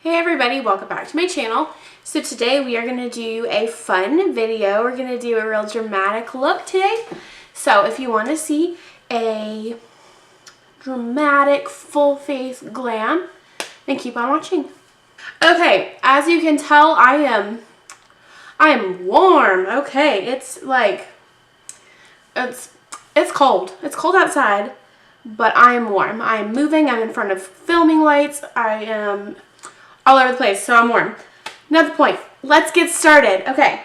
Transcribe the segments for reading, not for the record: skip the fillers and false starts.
Hey everybody, welcome back to my channel. So today we are going to do a fun video. We're going to do a real dramatic look today. So if you want to see a dramatic full face glam, then keep on watching. Okay, as you can tell, I am warm. Okay, it's like it's cold. It's cold outside, but I am warm. I am moving. I'm in front of filming lights. I am all over the place, so I'm warm. Another point. Let's get started. Okay,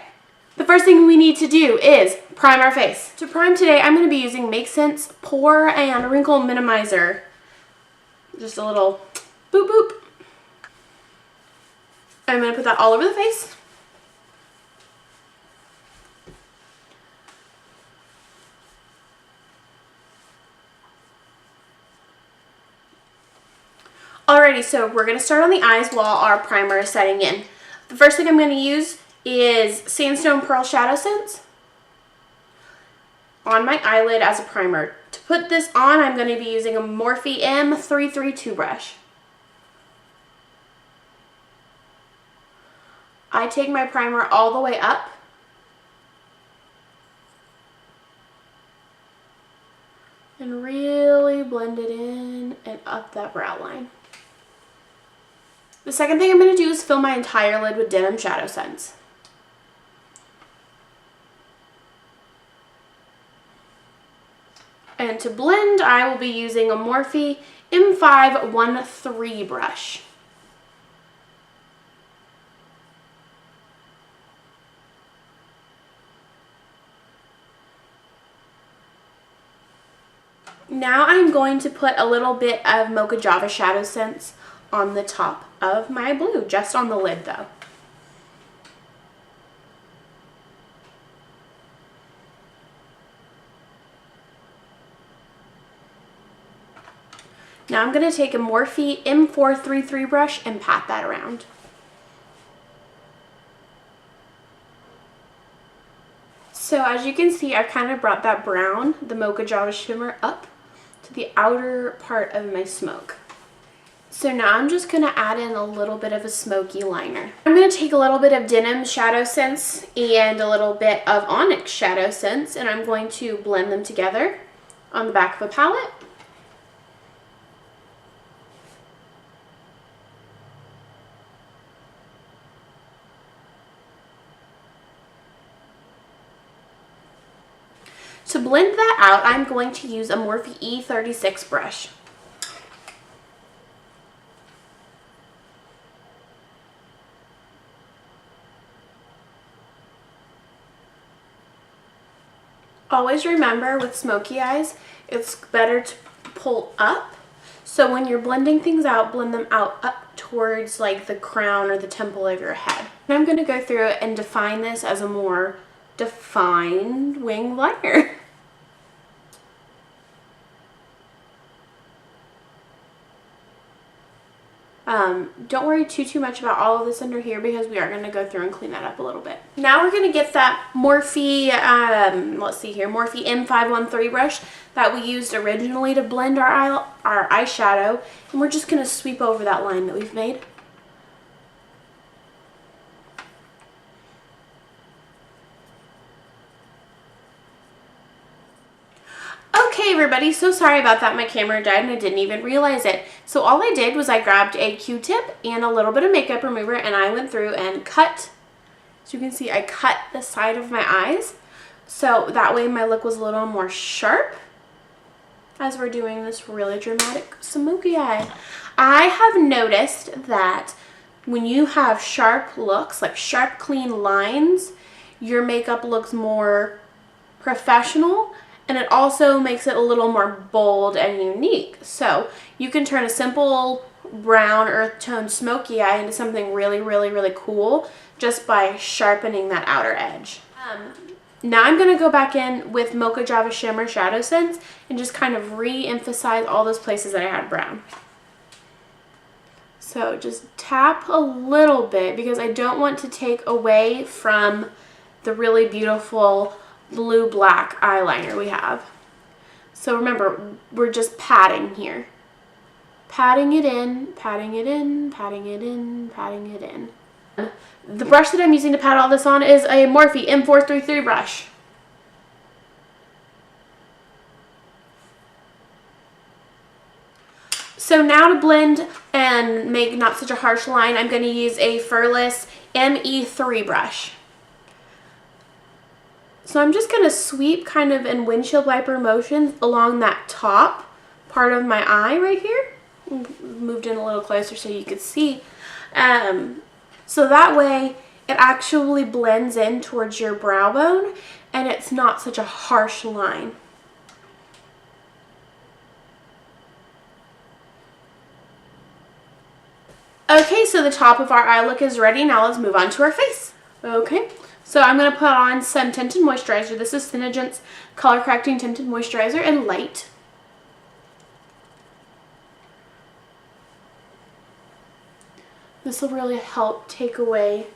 the first thing we need to do is prime our face. To prime today, I'm going to be using Make Sense Pore and Wrinkle Minimizer. Just a little boop boop. I'm going to put that all over the face. Alrighty, so we're going to start on the eyes while our primer is setting in. The first thing I'm going to use is Sandstone Pearl ShadowSense on my eyelid as a primer. To put this on, I'm going to be using a Morphe M332 brush. I take my primer all the way up. And really blend it in and up that brow line. The second thing I'm going to do is fill my entire lid with Denim ShadowSense. And to blend, I will be using a Morphe M513 brush. Now I'm going to put a little bit of Mocha Java ShadowSense on the top of my blue, just on the lid though. Now I'm going to take a Morphe M433 brush and pat that around. So as you can see, I've kind of brought that brown, the Mocha Java Shimmer, up to the outer part of my smoke. So now I'm just going to add in a little bit of a smoky liner. I'm going to take a little bit of Denim ShadowSense and a little bit of Onyx ShadowSense, and I'm going to blend them together on the back of a palette. To blend that out, I'm going to use a Morphe E36 brush. Always remember with smoky eyes, it's better to pull up. So when you're blending things out, blend them out up towards like the crown or the temple of your head. And I'm going to go through it and define this as a more defined wing liner. Don't worry too much about all of this under here because we are going to go through and clean that up a little bit. Now we're going to get that Morphe, let's see here, Morphe M513 brush that we used originally to blend our eyeshadow, and we're just going to sweep over that line that we've made. Okay everybody, so sorry about that. My camera died and I didn't even realize it. So all I did was I grabbed a Q-tip and a little bit of makeup remover and I went through and cut, as you can see, I cut the side of my eyes. So that way my look was a little more sharp as we're doing this really dramatic smoky eye. I have noticed that when you have sharp looks, like sharp clean lines, your makeup looks more professional. And it also makes it a little more bold and unique. So you can turn a simple brown earth tone smoky eye into something really cool just by sharpening that outer edge. Now I'm going to go back in with Mocha Java Shimmer ShadowSense and just kind of re-emphasize all those places that I had brown. So just tap a little bit because I don't want to take away from the really beautiful blue-black eyeliner we have. So remember, we're just patting here. patting it in, patting it in, patting it in, patting it in. The brush that I'm using to pat all this on is a Morphe M433 brush. So now to blend and make not such a harsh line, I'm going to use a Furless ME3 brush. So I'm just going to sweep kind of in windshield wiper motions along that top part of my eye right here. Moved in a little closer so you could see. So that way it actually blends in towards your brow bone and it's not such a harsh line. Okay, so the top of our eye look is ready. Now let's move on to our face. Okay, so I'm going to put on some tinted moisturizer. This is SeneGence Color Correcting Tinted Moisturizer in Light. This will really help take away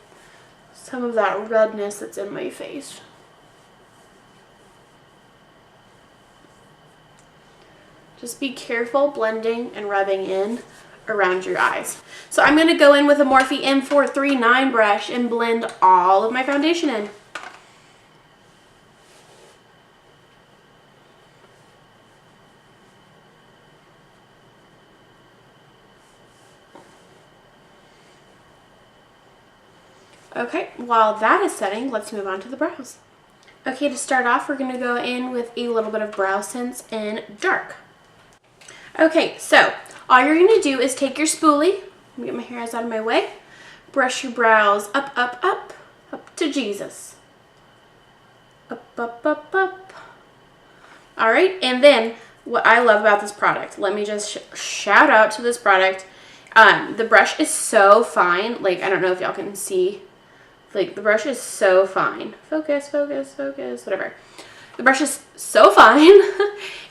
some of that redness that's in my face. Just be careful blending and rubbing in around your eyes. So I'm going to go in with a Morphe M439 brush and blend all of my foundation in. Okay, while that is setting, let's move on to the brows. Okay, to start off, we're going to go in with a little bit of Brow Sense in Dark. Okay, so all you're going to do is take your spoolie, let me get my hairs out of my way, brush your brows up, up, up, up to Jesus. Up, up, up, up. All right, and then what I love about this product, let me just shout out to this product. The brush is so fine, like I don't know if y'all can see. Like, the brush is so fine. Focus, focus, focus, whatever. The brush is so fine.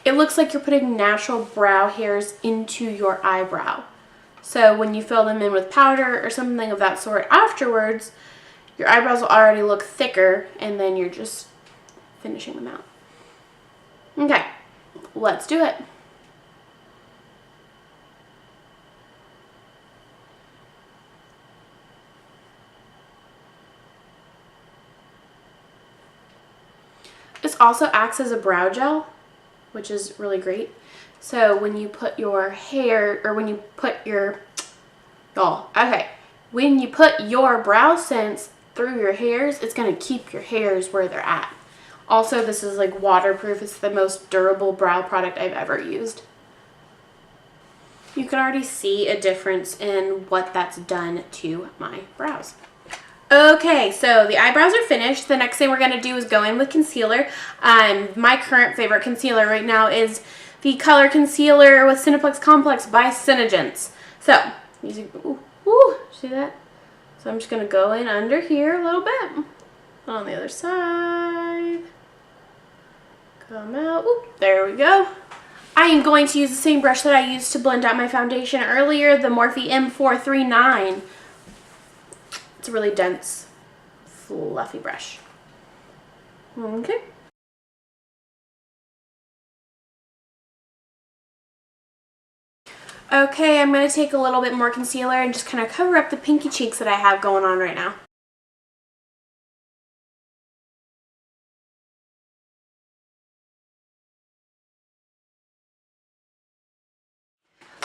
It looks like you're putting natural brow hairs into your eyebrow. So when you fill them in with powder or something of that sort afterwards, your eyebrows will already look thicker, and then you're just finishing them out. Okay, let's do it. This also acts as a brow gel, which is really great. So when you put your hair, or when you put your, when you put your Brow Sense through your hairs, it's going to keep your hairs where they're at. Also, this is like waterproof. It's the most durable brow product I've ever used. You can already see a difference in what that's done to my brows. Okay, so the eyebrows are finished. The next thing we're going to do is go in with concealer. My current favorite concealer right now is the Color Concealer with Cineplex Complex by SeneGence. So, using, see that? So I'm just going to go in under here a little bit. On the other side. Come out. There we go. I am going to use the same brush that I used to blend out my foundation earlier, the Morphe M439. It's a really dense, fluffy brush. Okay. Okay, I'm going to take a little bit more concealer and just kind of cover up the pinky cheeks that I have going on right now.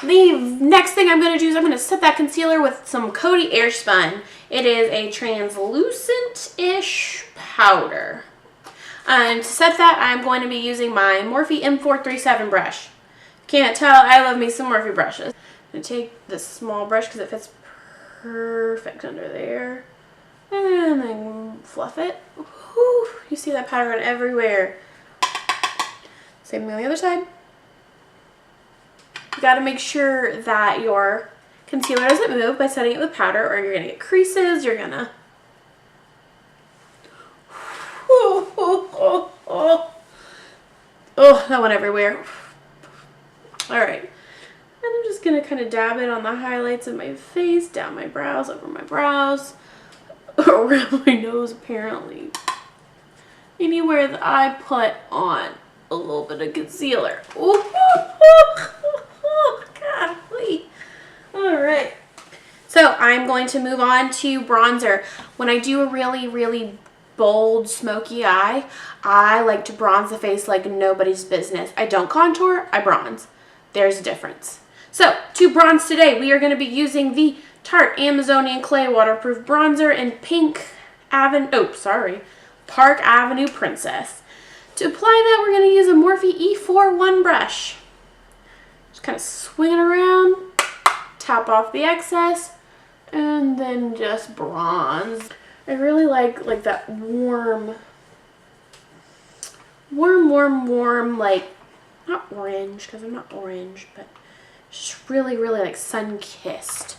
The next thing I'm going to do is I'm going to set that concealer with some Coty Air Spun. It is a translucent-ish powder. And to set that, I'm going to be using my Morphe M437 brush. Can't tell, I love me some Morphe brushes. I'm going to take this small brush because it fits perfect under there. And then fluff it. Whew, you see that powder going everywhere. Same thing on the other side. You got to make sure that your concealer doesn't move by setting it with powder, or you're going to get creases. You're going to... Oh, that went everywhere. Alright. And I'm just going to kind of dab it on the highlights of my face, down my brows, over my brows, around my nose apparently. Anywhere that I put on a little bit of concealer. God, please. All right. So I'm going to move on to bronzer. When I do a really, really bold, smoky eye, I like to bronze the face like nobody's business. I don't contour, I bronze. There's a difference. So to bronze today, we are going to be using the Tarte Amazonian Clay Waterproof Bronzer in Park Avenue Princess. To apply that, we're going to use a Morphe E41 brush. Just kind of swing it around, tap off the excess, and then just bronze. I really like that warm, like, not orange, because I'm not orange, but just really, really like sun-kissed.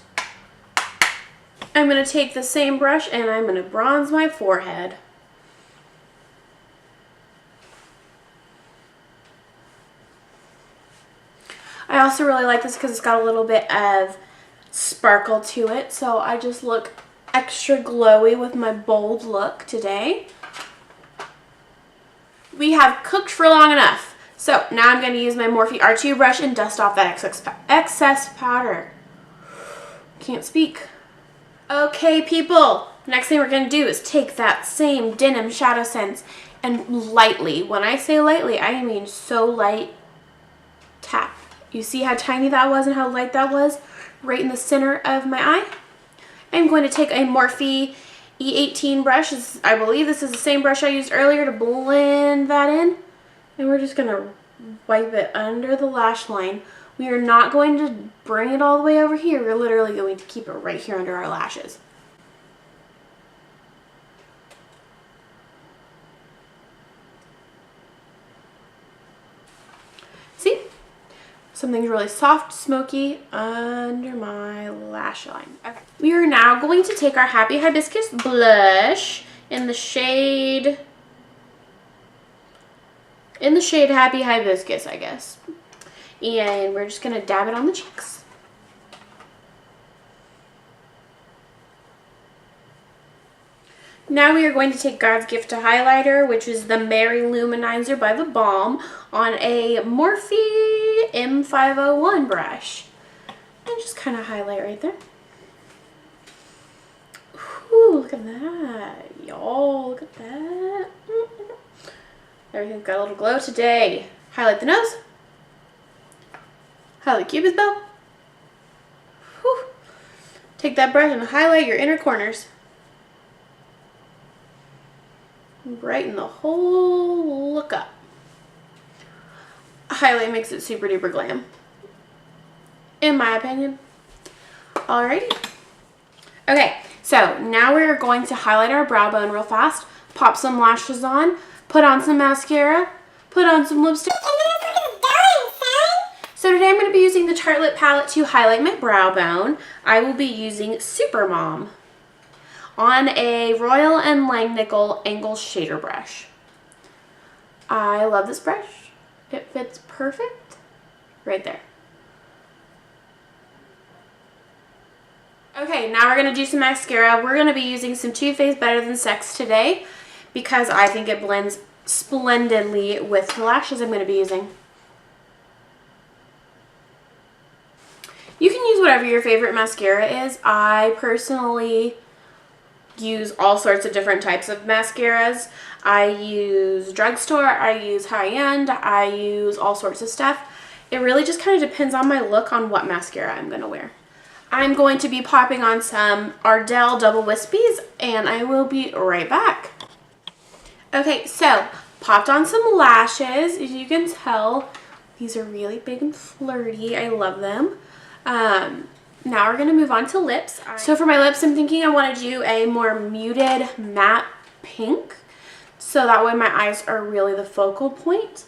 I'm going to take the same brush and I'm going to bronze my forehead. I also really like this because it's got a little bit of sparkle to it, so I just look extra glowy with my bold look today. We have cooked for long enough, so now I'm going to use my Morphe R2 brush and dust off that excess powder. Can't speak. Okay, people, next thing we're going to do is take that same Denim ShadowSense and lightly, when I say lightly, I mean so light, tap. You see how tiny that was and how light that was? Right in the center of my eye. I'm going to take a Morphe E18 brush. I believe this is the same brush I used earlier to blend that in. And we're just going to wipe it under the lash line. We are not going to bring it all the way over here. We're literally going to keep it right here under our lashes. See? Something really soft, smoky under my lash line. Okay. We are now going to take our Happy Hibiscus blush in the shade Happy Hibiscus, I guess. And we're just going to dab it on the cheeks. Now we are going to take God's Gift to Highlighter, which is the Merry Luminizer by the Balm, on a Morphe M501 brush. And just kind of highlight right there. Ooh, look at that. Y'all, look at that. Everything's got a little glow today. Highlight the nose. Highlight Cupid's bow. Whew. Take that brush and highlight your inner corners. Brighten the whole look up. Highlight makes it super duper glam, in my opinion. Alrighty. Okay, so now we're going to highlight our brow bone real fast, pop some lashes on, put on some mascara, put on some lipstick. So today I'm going to be using the Tartlette palette to highlight my brow bone. I will be using Super Mom on a Royal & Langnickel angle shader brush. I love this brush. It fits perfect right there. Okay, now we're going to do some mascara. We're going to be using some Too Faced Better Than Sex today because I think it blends splendidly with the lashes I'm going to be using. You can use whatever your favorite mascara is. I personally use all sorts of different types of mascaras. I use drugstore, I use high-end, I use all sorts of stuff. It really just kind of depends on my look on what mascara I'm going to wear. I'm going to be popping on some Ardell Double Wispies, and I will be right back. Okay, so popped on some lashes. As you can tell, these are really big and flirty. I love them. Now we're going to move on to lips. So for my lips, I'm thinking I want to do a more muted matte pink. So that way my eyes are really the focal point.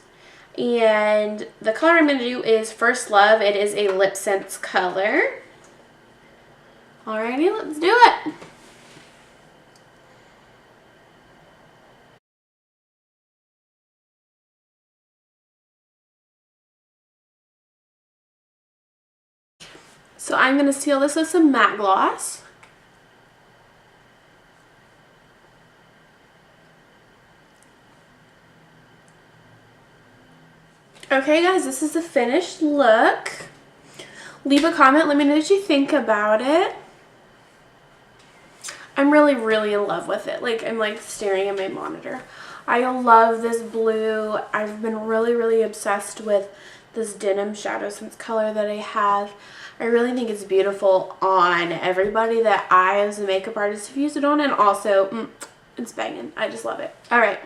And the color I'm going to do is First Love. It is a LipSense color. Alrighty, let's do it. So I'm going to seal this with some matte gloss. Okay guys, this is the finished look. Leave a comment. Let me know what you think about it. I'm really, really in love with it. Like, I'm like staring at my monitor. I love this blue. I've been really, really obsessed with this Denim ShadowSense color that I have. I really think it's beautiful on everybody that I, as a makeup artist, have used it on. And also, it's banging. I just love it. All right.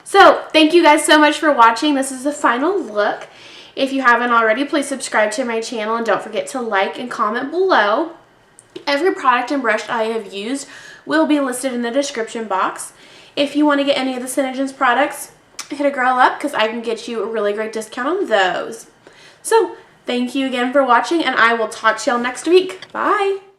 So, thank you guys so much for watching. This is the final look. If you haven't already, please subscribe to my channel and don't forget to like and comment below. Every product and brush I have used will be listed in the description box. If you want to get any of the SeneGence products, hit a girl up because I can get you a really great discount on those. So, thank you again for watching, and I will talk to y'all next week. Bye!